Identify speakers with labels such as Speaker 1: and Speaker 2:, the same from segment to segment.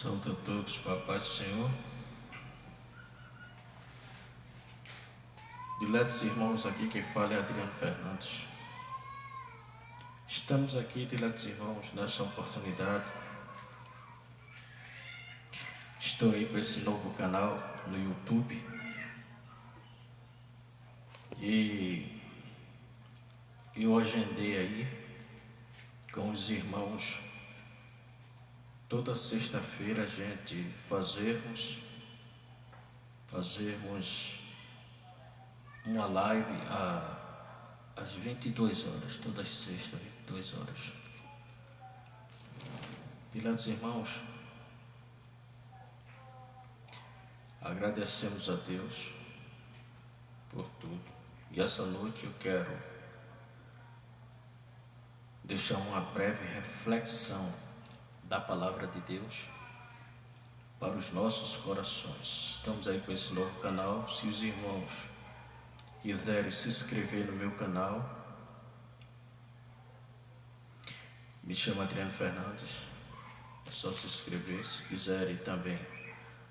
Speaker 1: Saúde a todos com a paz do Senhor. Diletos irmãos, aqui quem fala é Adriano Fernandes. Estamos aqui, diletos irmãos, nessa oportunidade. Estou aí com esse novo canal no YouTube. E eu agendei aí com os irmãos toda sexta-feira a gente fazermos uma live às 22 horas, todas sextas, 22 horas. Diletos irmãos, agradecemos a Deus por tudo. E essa noite eu quero deixar uma breve reflexão da palavra de Deus para os nossos corações. Estamos aí com esse novo canal. Se os irmãos quiserem se inscrever no meu canal, me chamo Adriano Fernandes, é só se inscrever. Se quiserem também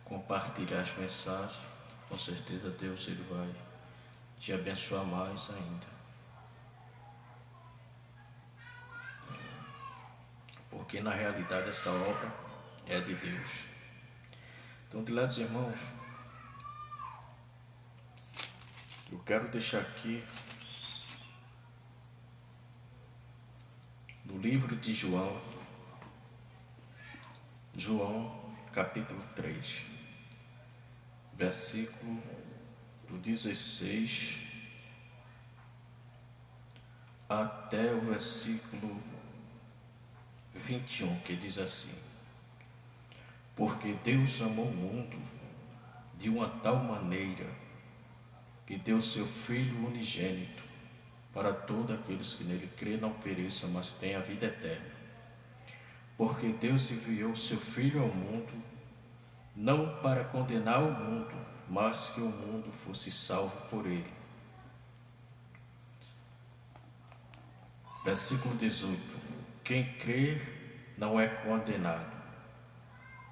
Speaker 1: compartilhar as mensagens, com certeza Deus ele vai te abençoar mais ainda. Porque na realidade essa obra é de Deus. Então, diletos irmãos, eu quero deixar aqui no livro de João capítulo 3, versículo do 16 até o versículo 21, que diz assim: Porque Deus amou o mundo de uma tal maneira que deu seu Filho unigênito, para todos aqueles que nele crêem não pereçam, mas tenham a vida eterna. Porque Deus enviou seu Filho ao mundo, não para condenar o mundo, mas que o mundo fosse salvo por ele. Versículo 18: Quem crê não é condenado,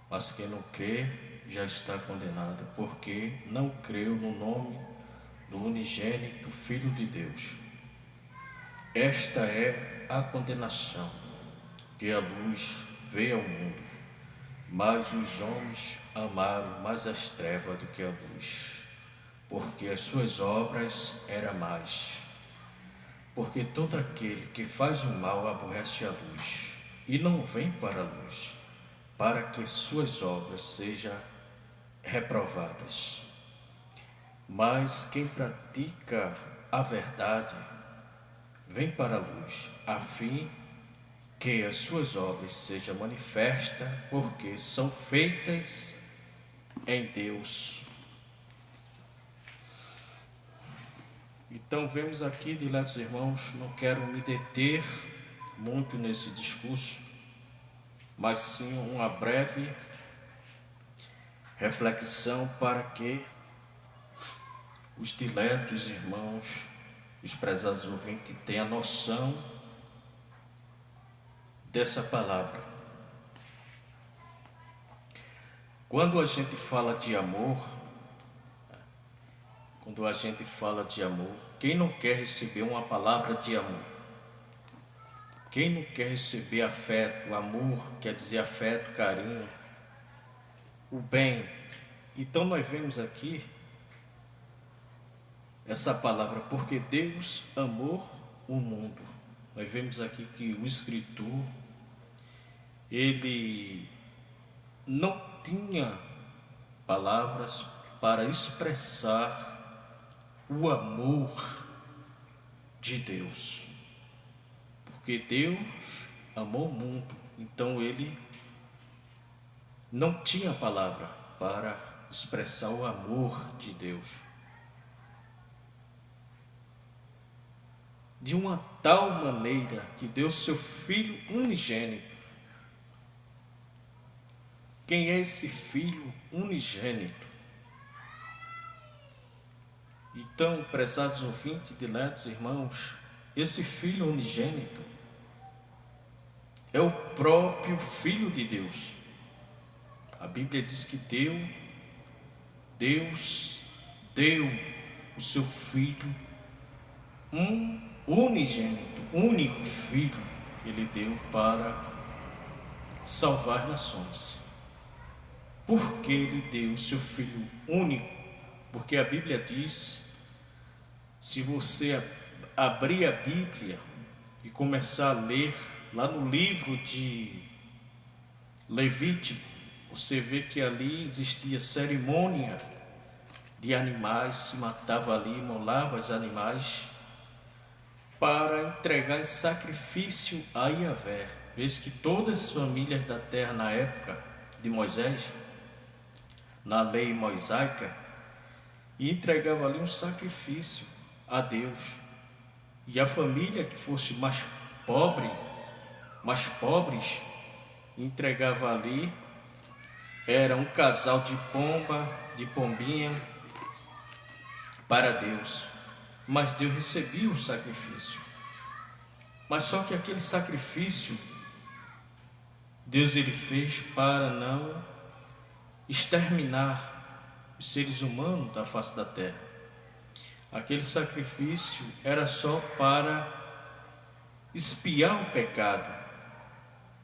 Speaker 1: mas quem não crê já está condenado, porque não creu no nome do unigênito Filho de Deus. Esta é a condenação, que a luz veio ao mundo, mas os homens amaram mais as trevas do que a luz, porque as suas obras eram más. Porque todo aquele que faz o mal aborrece a luz, e não vem para a luz, para que suas obras sejam reprovadas. Mas quem pratica a verdade vem para a luz, a fim que as suas obras sejam manifestas, porque são feitas em Deus. Então vemos aqui, diletos irmãos, não quero me deter muito nesse discurso, mas sim uma breve reflexão para que os diletos irmãos, os prezados ouvintes, tenham a noção dessa palavra. Quando a gente fala de amor, quem não quer receber uma palavra de amor? Quem não quer receber afeto? Amor quer dizer afeto, carinho, o bem. Então nós vemos aqui essa palavra, porque Deus amou o mundo. Nós vemos aqui que o escritor, ele não tinha palavras para expressar o amor de Deus. Porque Deus amou o mundo, então ele não tinha palavra para expressar o amor de Deus. De uma tal maneira que deu seu Filho unigênito. Quem é esse Filho unigênito? Então, prezados ouvintes, diletos irmãos, esse Filho unigênito é o próprio Filho de Deus. A Bíblia diz que Deus deu o seu Filho, um unigênito, único Filho, Ele deu para salvar nações. Por que Ele deu o seu Filho único? Porque a Bíblia diz, se você abrir a Bíblia e começar a ler lá no livro de Levítico, você vê que ali existia cerimônia de animais, se matava ali, imolava os animais para entregar em sacrifício a Yahvé. Veja que todas as famílias da terra na época de Moisés, na lei mosaica, entregavam ali um sacrifício a Deus. E a família que fosse mais pobres, entregava ali, era um casal de pombinha para Deus. Mas Deus recebia o sacrifício. Mas só que aquele sacrifício, Deus ele fez para não exterminar os seres humanos da face da terra. Aquele sacrifício era só para expiar o pecado.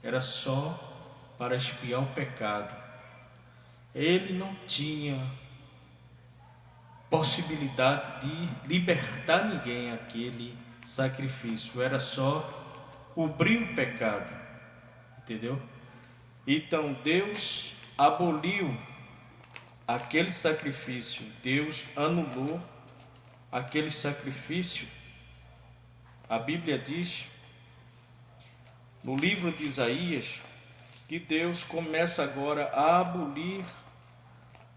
Speaker 1: Era só para expiar o pecado. Ele não tinha possibilidade de libertar ninguém aquele sacrifício. Era só cobrir o pecado. Entendeu? Então Deus aboliu aquele sacrifício. Deus anulou aquele sacrifício. A Bíblia diz no livro de Isaías que Deus começa agora a abolir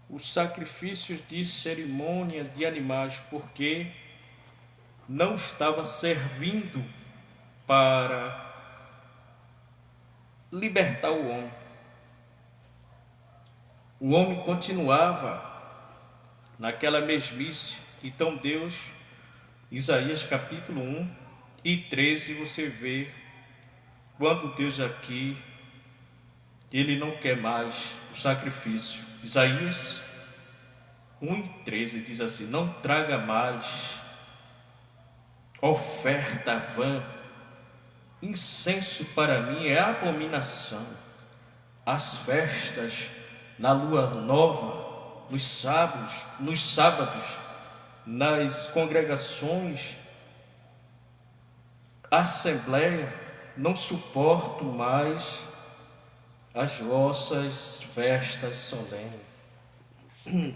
Speaker 1: os sacrifícios de cerimônia de animais, porque não estava servindo para libertar o homem. O homem continuava naquela mesmice. Então Deus, Isaías capítulo 1 e 13, você vê quando Deus aqui, Ele não quer mais o sacrifício. Isaías 1 e 13 diz assim: não traga mais oferta vã, incenso para mim é abominação. As festas na lua nova, nos sábados, nas congregações, assembleia, não suporto mais as vossas festas solenes.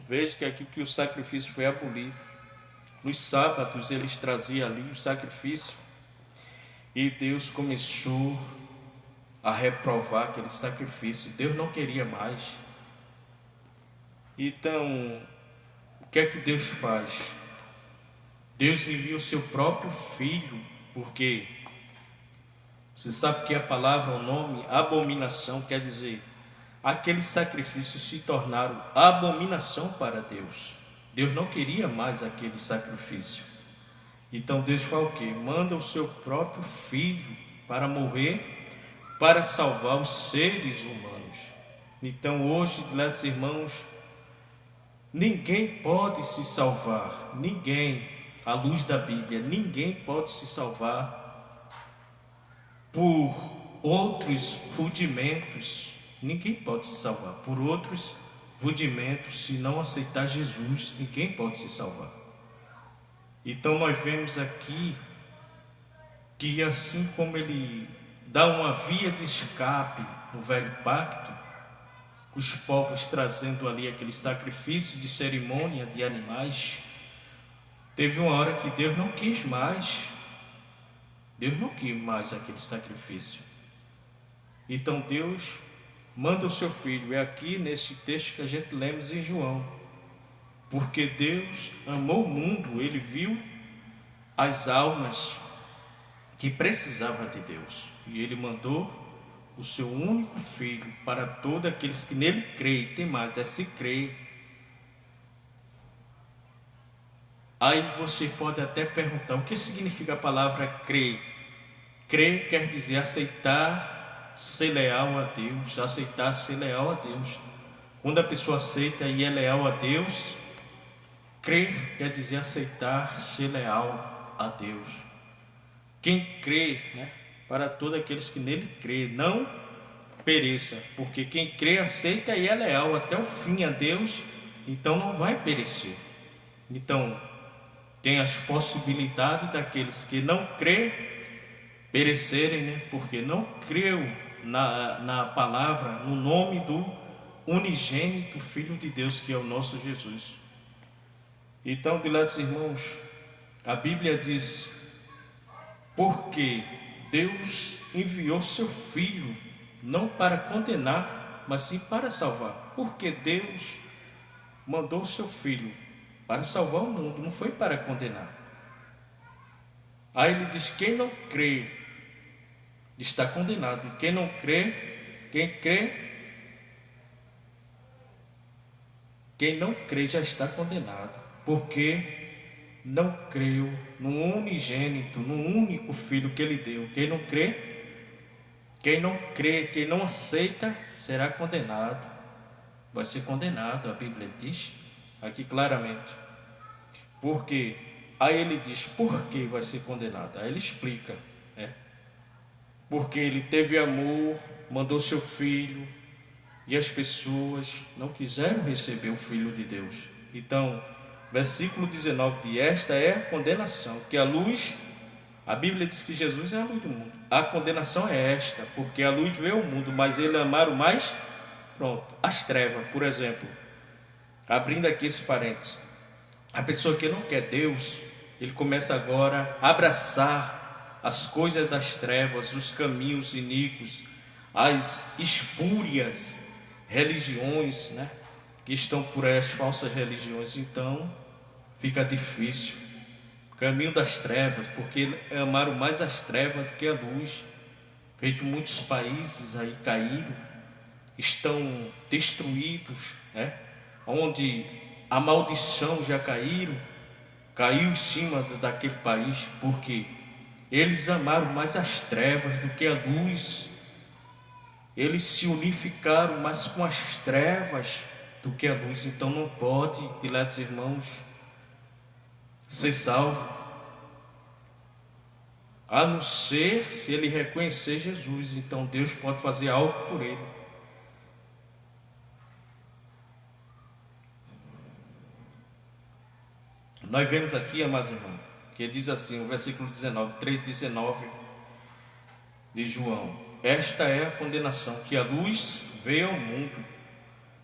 Speaker 1: Veja que aqui que o sacrifício foi abolido. Nos sábados eles traziam ali o sacrifício e Deus começou a reprovar aquele sacrifício. Deus não queria mais. Então, o que é que Deus faz? Deus envia o seu próprio Filho, porque você sabe que a palavra, o nome abominação, quer dizer, aqueles sacrifícios se tornaram abominação para Deus. Deus não queria mais aquele sacrifício. Então Deus faz o quê? Manda o seu próprio Filho para morrer, para salvar os seres humanos. Então hoje, meus irmãos, ninguém pode se salvar, ninguém, à luz da Bíblia, ninguém pode se salvar por outros rudimentos. Ninguém pode se salvar por outros rudimentos. Se não aceitar Jesus, ninguém pode se salvar. Então nós vemos aqui que assim como Ele dá uma via de escape no velho pacto, os povos trazendo ali aquele sacrifício de cerimônia de animais, teve uma hora que Deus não quis mais. Deus não quis mais aquele sacrifício. Então Deus manda o seu Filho. É aqui nesse texto que a gente lemos em João. Porque Deus amou o mundo, Ele viu as almas que precisavam de Deus. E Ele mandou o seu único Filho para todos aqueles que nele creem. Tem mais, é se crer. Aí você pode até perguntar, o que significa a palavra crer? Crer quer dizer aceitar ser leal a Deus, aceitar ser leal a Deus. Quando a pessoa aceita e é leal a Deus, crer quer dizer aceitar, ser leal a Deus. Quem crê, né, para todos aqueles que nele crê, não pereça, porque quem crê, aceita e é leal até o fim a Deus, então não vai perecer. Então, tem as possibilidades daqueles que não crê perecerem, né, porque não creu na palavra, no nome do unigênito Filho de Deus, que é o nosso Jesus. Então, diletos irmãos, a Bíblia diz: porque Deus enviou seu Filho não para condenar, mas sim para salvar. Porque Deus mandou seu Filho para salvar o mundo, não foi para condenar. Aí ele diz: quem não crê está condenado. E quem não crê, quem não crê já está condenado, porque não creu no unigênito, no único Filho que ele deu. Quem não crê, quem não aceita, será condenado. Vai ser condenado, a Bíblia diz aqui claramente. Porque aí ele diz por que vai ser condenado. Aí ele explica, né? Porque ele teve amor, mandou seu Filho, e as pessoas não quiseram receber o Filho de Deus. Então, versículo 19 de esta é a condenação, que a luz, a Bíblia diz que Jesus é a luz do mundo. A condenação é esta, porque a luz veio ao mundo, mas ele amaram mais, as trevas. Por exemplo, abrindo aqui esse parênteses, a pessoa que não quer Deus, ele começa agora a abraçar as coisas das trevas, os caminhos iníquos, as espúrias religiões, né, que estão por aí, as falsas religiões. Então fica difícil, caminho das trevas, porque amaram mais as trevas do que a luz. Feito muitos países aí caíram, estão destruídos, né, onde a maldição já caiu em cima daquele país, porque eles amaram mais as trevas do que a luz. Eles se unificaram mais com as trevas do que a luz. Então não pode, diletos irmãos, ser salvo, a não ser se ele reconhecer Jesus. Então Deus pode fazer algo por ele. Nós vemos aqui, amados irmãos, que diz assim, o versículo 19, 3:19 de João: esta é a condenação, que a luz veio ao mundo,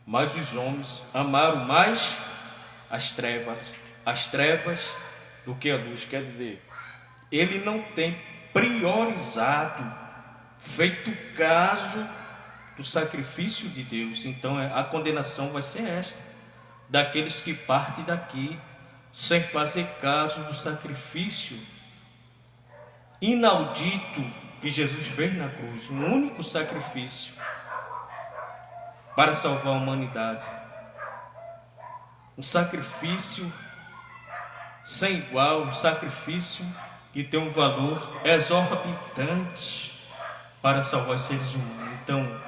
Speaker 1: mas os homens amaram mais as trevas do que a luz. Quer dizer, ele não tem priorizado, feito caso do sacrifício de Deus. Então a condenação vai ser esta, daqueles que partem daqui sem fazer caso do sacrifício inaudito que Jesus fez na cruz, um único sacrifício para salvar a humanidade, um sacrifício sem igual, um sacrifício que tem um valor exorbitante para salvar os seres humanos. Então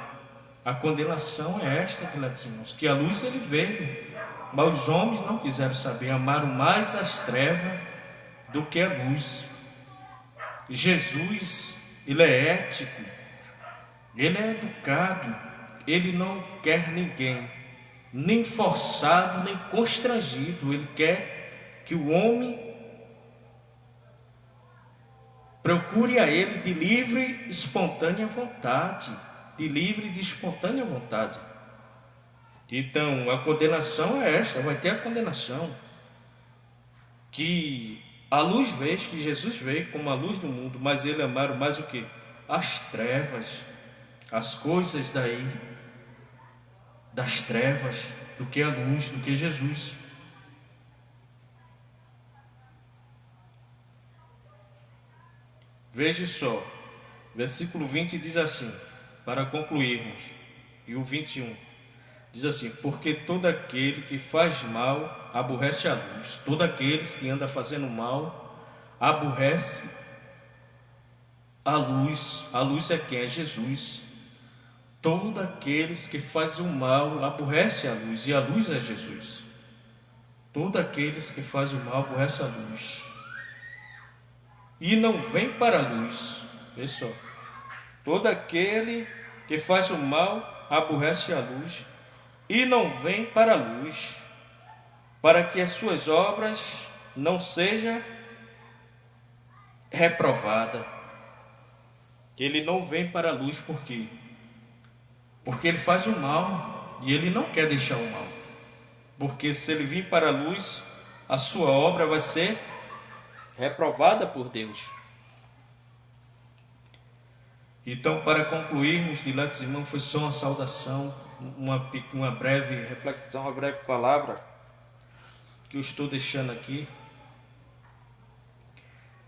Speaker 1: a condenação é esta, irmãos, que a luz ele veio, mas os homens não quiseram saber, amaram mais as trevas do que a luz. Jesus, ele é ético, ele é educado, ele não quer ninguém nem forçado, nem constrangido. Ele quer que o homem procure a ele de livre e espontânea vontade, Então a condenação é esta, vai ter a condenação, que a luz veio, que Jesus veio como a luz do mundo, mas ele amaram mais o que? As trevas, as coisas das trevas, do que a luz, do que Jesus. Veja só, versículo 20 diz assim, para concluirmos, e o 21 diz assim: porque todo aquele que faz mal aborrece a luz, todo aquele que anda fazendo mal aborrece a luz é quem? É Jesus. Todos aqueles que fazem o mal aborrecem a luz, e a luz é Jesus. Todos aqueles que fazem o mal aborrecem a luz e não vem para a luz. Vê só. Todo aquele que faz o mal aborrece a luz e não vem para a luz, para que as suas obras não sejam reprovadas. Ele não vem para a luz por quê? Porque ele faz o mal e ele não quer deixar o mal. Porque se ele vir para a luz, a sua obra vai ser reprovada por Deus. Então, para concluirmos, diletos irmãos, foi só uma saudação, uma breve reflexão, uma breve palavra que eu estou deixando aqui.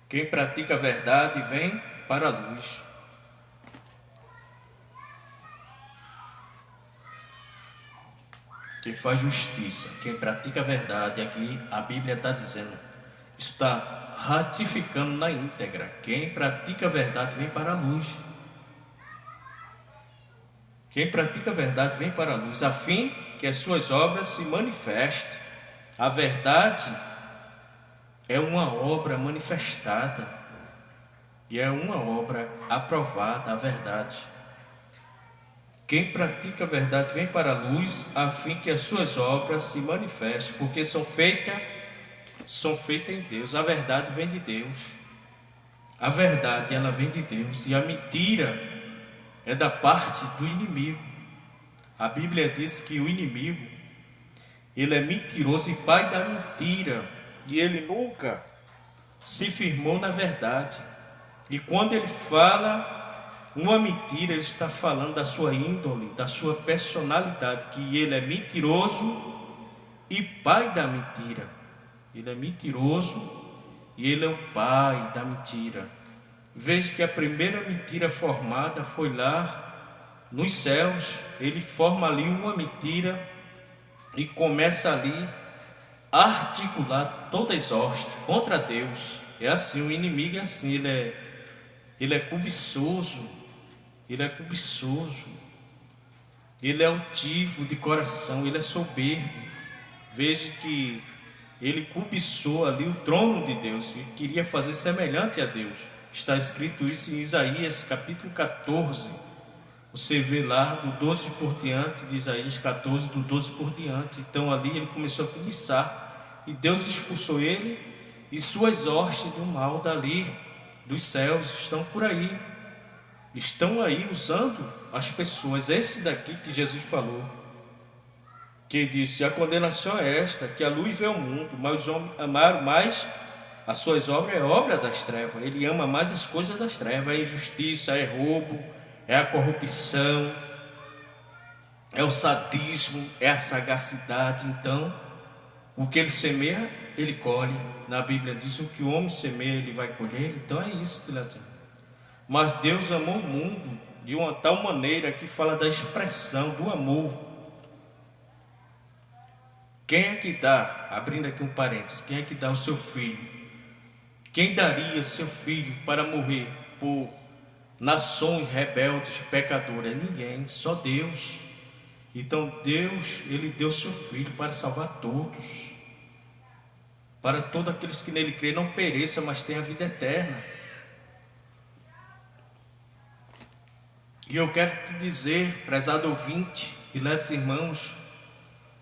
Speaker 1: Quem pratica a verdade vem para a luz. Quem faz justiça, quem pratica a verdade, aqui a Bíblia está dizendo, está ratificando na íntegra. Quem pratica a verdade vem para a luz. Quem pratica a verdade vem para a luz, a fim que as suas obras se manifestem. A verdade é uma obra manifestada e é uma obra aprovada, a verdade. Quem pratica a verdade vem para a luz, a fim que as suas obras se manifestem, porque são feitas em Deus. A verdade vem de Deus. A verdade, ela vem de Deus, e a mentira é da parte do inimigo. A Bíblia diz que o inimigo, ele é mentiroso e pai da mentira, e ele nunca se firmou na verdade. E quando ele fala uma mentira, ele está falando da sua índole, da sua personalidade, que ele é mentiroso e pai da mentira. Ele é mentiroso e ele é o pai da mentira. Veja que a primeira mentira formada foi lá nos céus. Ele forma ali uma mentira e começa ali a articular todas as hostes contra Deus. É assim, o inimigo é assim, ele é cobiçoso, ele é cobiçoso, ele é altivo de coração, ele é soberbo. Veja que ele cobiçou ali o trono de Deus e queria fazer semelhante a Deus. Está escrito isso em Isaías capítulo 14. Você vê lá do 12 por diante, de Isaías 14, do 12 por diante. Então ali ele começou a cobiçar e Deus expulsou ele, e suas hostes do mal dali, dos céus, estão por aí. Estão aí usando as pessoas. Esse daqui que Jesus falou, que disse, a condenação é esta, que a luz veio ao mundo, mas os homens amaram mais as suas obras, é obra das trevas. Ele ama mais as coisas das trevas, é injustiça, é roubo, é a corrupção, é o sadismo, é a sagacidade. Então, o que ele semeia, ele colhe. Na Bíblia diz, o que o homem semeia, ele vai colher. Então é isso, dileto. Mas Deus amou o mundo de uma tal maneira que fala da expressão do amor. Quem é que dá, abrindo aqui um parênteses, quem é que dá o seu filho? Quem daria seu filho para morrer por nações rebeldes, pecadoras? Ninguém, só Deus. Então Deus, ele deu seu filho para salvar todos, para todos aqueles que nele creem não pereçam, mas tenham a vida eterna. E eu quero te dizer, prezado ouvinte, diletos irmãos,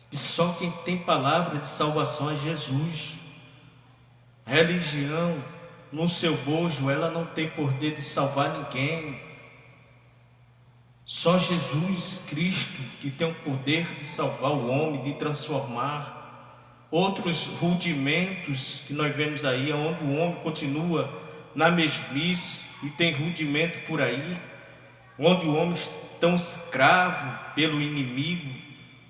Speaker 1: que só quem tem palavra de salvação é Jesus. Religião, no seu bojo, ela não tem poder de salvar ninguém. Só Jesus Cristo que tem o poder de salvar o homem, de transformar. Outros rudimentos que nós vemos aí, onde o homem continua na mesmice e tem rudimento por aí, onde o homem é tão escravo pelo inimigo,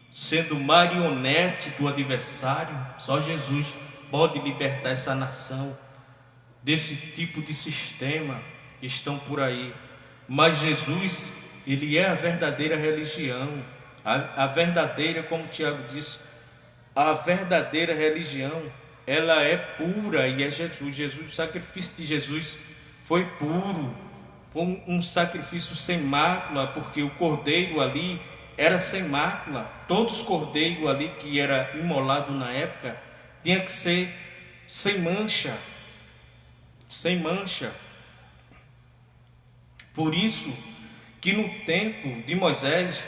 Speaker 1: sendo marionete do adversário. Só Jesus pode libertar essa nação desse tipo de sistema que estão por aí. Mas Jesus, ele é a verdadeira religião, a verdadeira, como Tiago disse, a verdadeira religião, ela é pura e é Jesus. O sacrifício de Jesus foi puro, um sacrifício sem mácula, porque o cordeiro ali era sem mácula. Todos os cordeiros ali que era imolado na época tinha que ser sem mancha, sem mancha. Por isso que no tempo de Moisés,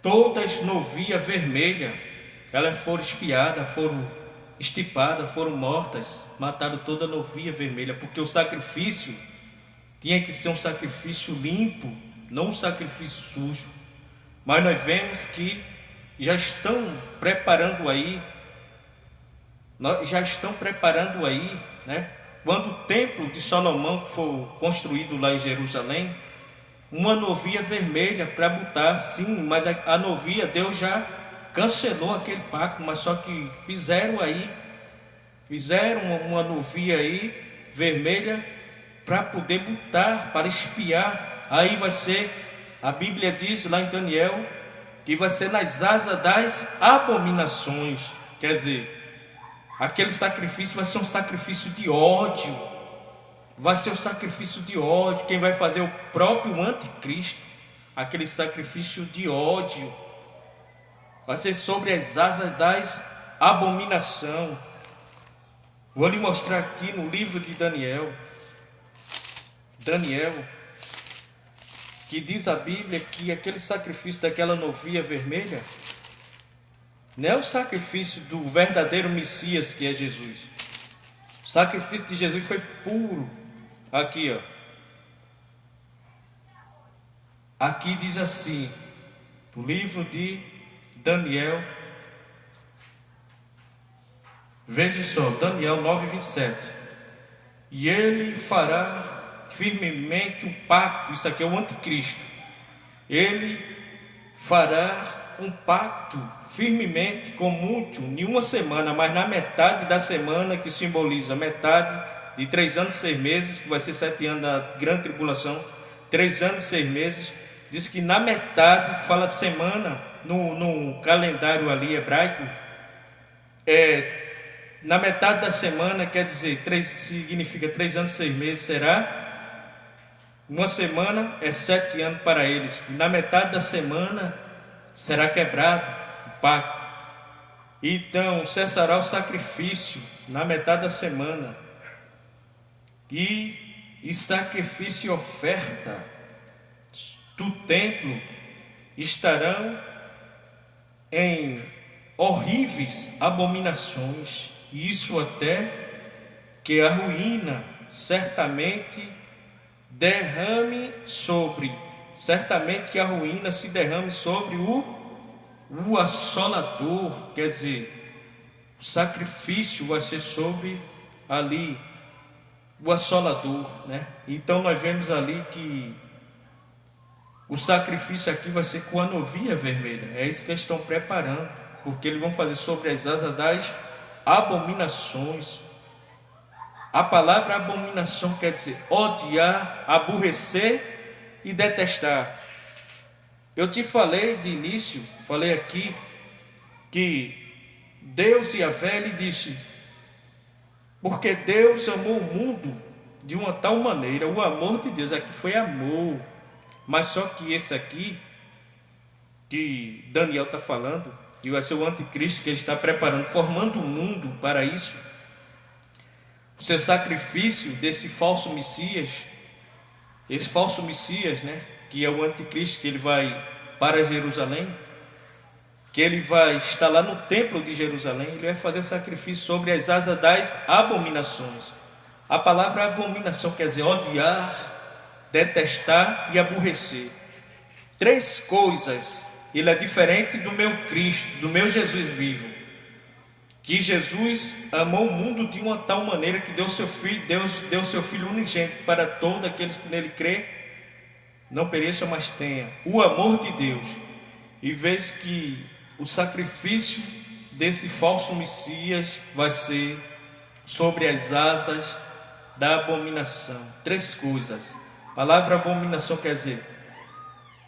Speaker 1: todas novias vermelhas, elas foram espiadas, foram estipadas, foram mortas, mataram toda novia vermelha, porque o sacrifício tinha que ser um sacrifício limpo, não um sacrifício sujo. Mas nós vemos que já estão preparando aí, né? Quando o templo de Salomão for construído lá em Jerusalém, uma novia vermelha para botar, sim, mas a novia, Deus já cancelou aquele pacto, mas só que fizeram uma novia aí vermelha para poder botar, para espiar. Aí vai ser, a Bíblia diz lá em Daniel, que vai ser nas asas das abominações. Quer dizer, aquele sacrifício vai ser um sacrifício de ódio. Vai ser um sacrifício de ódio. Quem vai fazer o próprio anticristo. Aquele sacrifício de ódio. Vai ser sobre as asas das abominações. Vou lhe mostrar aqui no livro de Daniel, que diz a Bíblia que aquele sacrifício daquela novia vermelha não é o sacrifício do verdadeiro Messias, que é Jesus. O sacrifício de Jesus foi puro. Aqui, ó. Aqui diz assim, no livro de Daniel, veja só, Daniel 9:27. E ele fará firmemente um pacto, isso aqui é o anticristo. Ele fará um pacto firmemente com muito, em uma semana, mas na metade da semana, que simboliza metade de 3 anos e 6 meses, que vai ser 7 anos da grande tribulação, 3 anos e 6 meses, diz que na metade, fala de semana, no calendário ali hebraico, na metade da semana, quer dizer, significa 3 anos e 6 meses, será uma semana, é 7 anos para eles, e na metade da semana será quebrado o pacto. Então cessará o sacrifício na metade da semana, e sacrifício e oferta do templo estarão em horríveis abominações. Isso até que a ruína certamente que a ruína se derrame sobre o assolador. Quer dizer, o sacrifício vai ser sobre ali o assolador, né? Então nós vemos ali que o sacrifício aqui vai ser com a novia vermelha. É isso que eles estão preparando, porque eles vão fazer sobre as asas das abominações. A palavra abominação quer dizer odiar, aborrecer e detestar. Eu te falei de início, falei aqui, que Deus Yahvé lhe disse, porque Deus amou o mundo de uma tal maneira, o amor de Deus aqui foi amor, mas só que esse aqui, que Daniel está falando, que vai ser o anticristo que ele está preparando, formando o mundo para isso, o seu sacrifício desse falso Messias, esse falso Messias, né, que é o anticristo, que ele vai para Jerusalém, que ele vai estar lá no templo de Jerusalém, ele vai fazer sacrifício sobre as asas das abominações. A palavra abominação quer dizer odiar, detestar e aborrecer. 3 coisas. Ele é diferente do meu Cristo, do meu Jesus vivo, que Jesus amou o mundo de uma tal maneira que deu seu filho, Deus deu seu Filho unigênito para todos aqueles que nele crê, não pereça, mas tenha o amor de Deus. E veja que o sacrifício desse falso Messias vai ser sobre as asas da abominação. 3 coisas. A palavra abominação quer dizer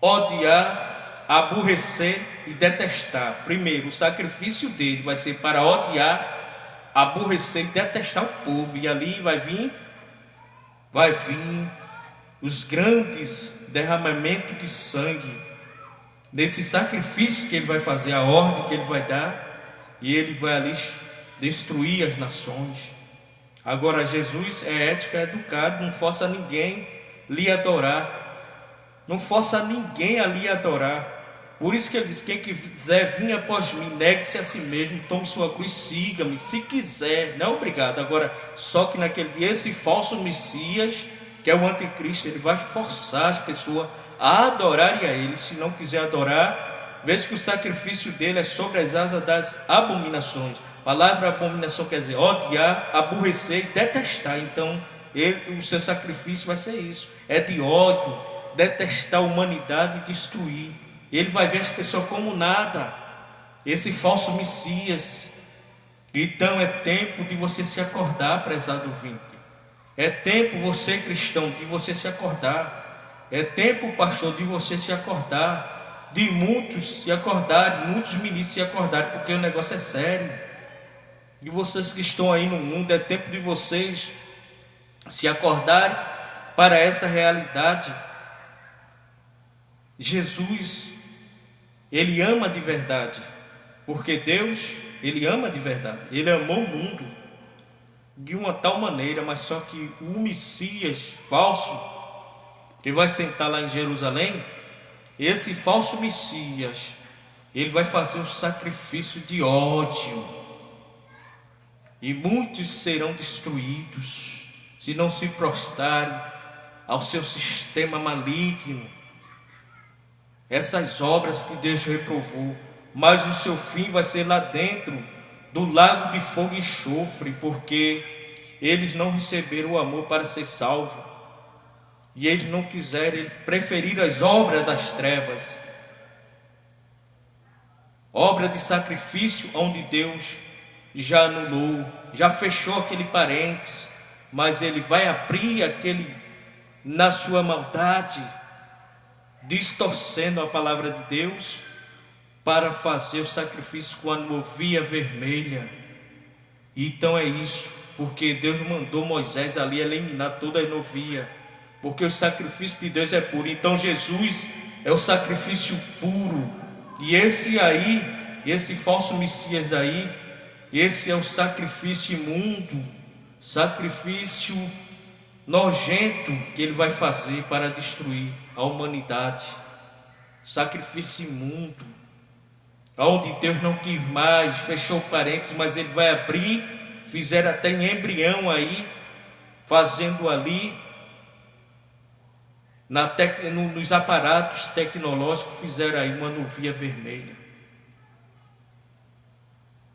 Speaker 1: odiar, aborrecer e detestar. Primeiro, o sacrifício dele vai ser para odiar, aborrecer e detestar o povo. E ali vai vir os grandes derramamentos de sangue, nesse sacrifício que ele vai fazer, a ordem que ele vai dar, e ele vai ali destruir as nações. Agora Jesus é ético, é educado, não força ninguém lhe adorar, não força ninguém a lhe adorar. Por isso que ele diz: quem quiser vir após mim, negue-se a si mesmo, tome sua cruz, siga-me, se quiser, não é obrigado. Agora, só que naquele dia, esse falso Messias, que é o anticristo, ele vai forçar as pessoas a adorarem a ele. Se não quiser adorar, veja que o sacrifício dele é sobre as asas das abominações. A palavra abominação quer dizer odiar, aborrecer e detestar. Então, o seu sacrifício vai ser isso, é de ódio, detestar a humanidade e destruir. Ele vai ver as pessoas como nada, esse falso Messias. Então é tempo de você se acordar, prezado ouvinte. É tempo, você cristão, de você se acordar. É tempo, pastor, de você se acordar, de muitos se acordarem, muitos ministros se acordarem, porque o negócio é sério. E vocês que estão aí no mundo, é tempo de vocês se acordarem para essa realidade. Jesus, ele ama de verdade, porque Deus, ele ama de verdade. Ele amou o mundo de uma tal maneira, mas só que o Messias falso, que vai sentar lá em Jerusalém, esse falso Messias, ele vai fazer um sacrifício de ódio, e muitos serão destruídos se não se prostrarem ao seu sistema maligno, essas obras que Deus reprovou. Mas o seu fim vai ser lá dentro do lago de fogo e enxofre, porque eles não receberam o amor para ser salvo, e eles não quiseram, eles preferiram as obras das trevas, obra de sacrifício, onde Deus já anulou, já fechou aquele parênteses, mas ele vai abrir aquele, na sua maldade, distorcendo a palavra de Deus, para fazer o sacrifício com a novilha vermelha. Então é isso, porque Deus mandou Moisés ali eliminar toda a novilha, porque o sacrifício de Deus é puro. Então Jesus é o sacrifício puro, e esse falso Messias daí, esse é o sacrifício imundo, sacrifício nojento que ele vai fazer para destruir a humanidade. Sacrifício imundo, onde Deus não quis mais, fechou parênteses, mas ele vai abrir. Fizeram até em embrião aí, fazendo ali nos aparatos tecnológicos, fizeram aí uma novilha vermelha,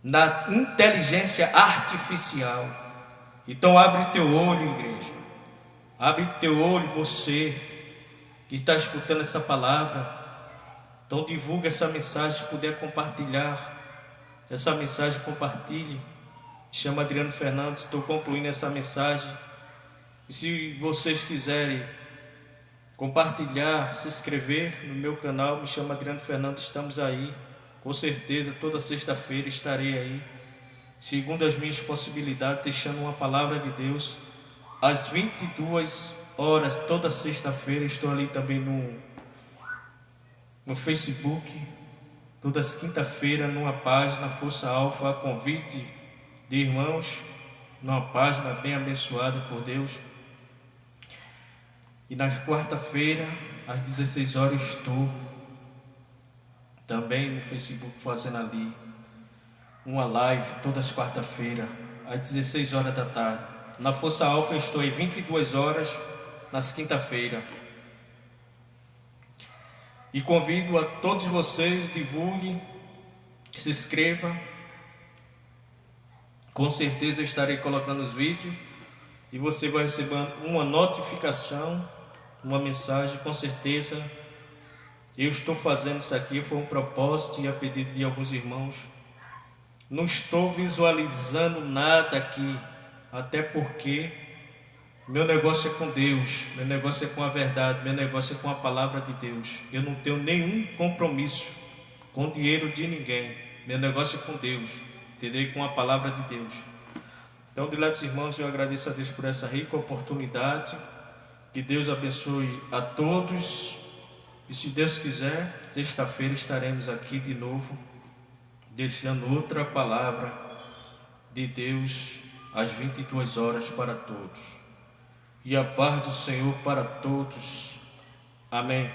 Speaker 1: na inteligência artificial. Então abre teu olho, igreja, abre teu olho, você que está escutando essa palavra. Então divulga essa mensagem, se puder compartilhar essa mensagem, compartilhe. Me chamo Adriano Fernandes, estou concluindo essa mensagem. E se vocês quiserem compartilhar, se inscrever no meu canal, me chamo Adriano Fernandes, estamos aí. Com certeza, toda sexta-feira estarei aí, segundo as minhas possibilidades, deixando uma palavra de Deus. Às 22 horas, toda sexta-feira, estou ali também no Facebook, toda quinta-feira, numa página Força Alfa, a convite de irmãos, numa página bem abençoada por Deus. E na quarta-feira, às 16 horas, estou também no Facebook fazendo ali uma live, todas as quarta-feiras, às 16 horas da tarde. Na Força Alfa eu estou aí 22 horas, nas quinta-feira. E convido a todos vocês, divulguem, se inscrevam. Com certeza eu estarei colocando os vídeos e você vai receber uma notificação, uma mensagem. Com certeza eu estou fazendo isso aqui, foi um propósito e a pedido de alguns irmãos. Não estou visualizando nada aqui, até porque meu negócio é com Deus, meu negócio é com a verdade, meu negócio é com a palavra de Deus. Eu não tenho nenhum compromisso com dinheiro de ninguém. Meu negócio é com Deus, entendeu? Com a palavra de Deus. Então, diletos irmãos, eu agradeço a Deus por essa rica oportunidade Que Deus abençoe a todos. E se Deus quiser, sexta-feira estaremos aqui de novo, deixando outra palavra de Deus às 22 horas para todos. E a paz do Senhor para todos. Amém.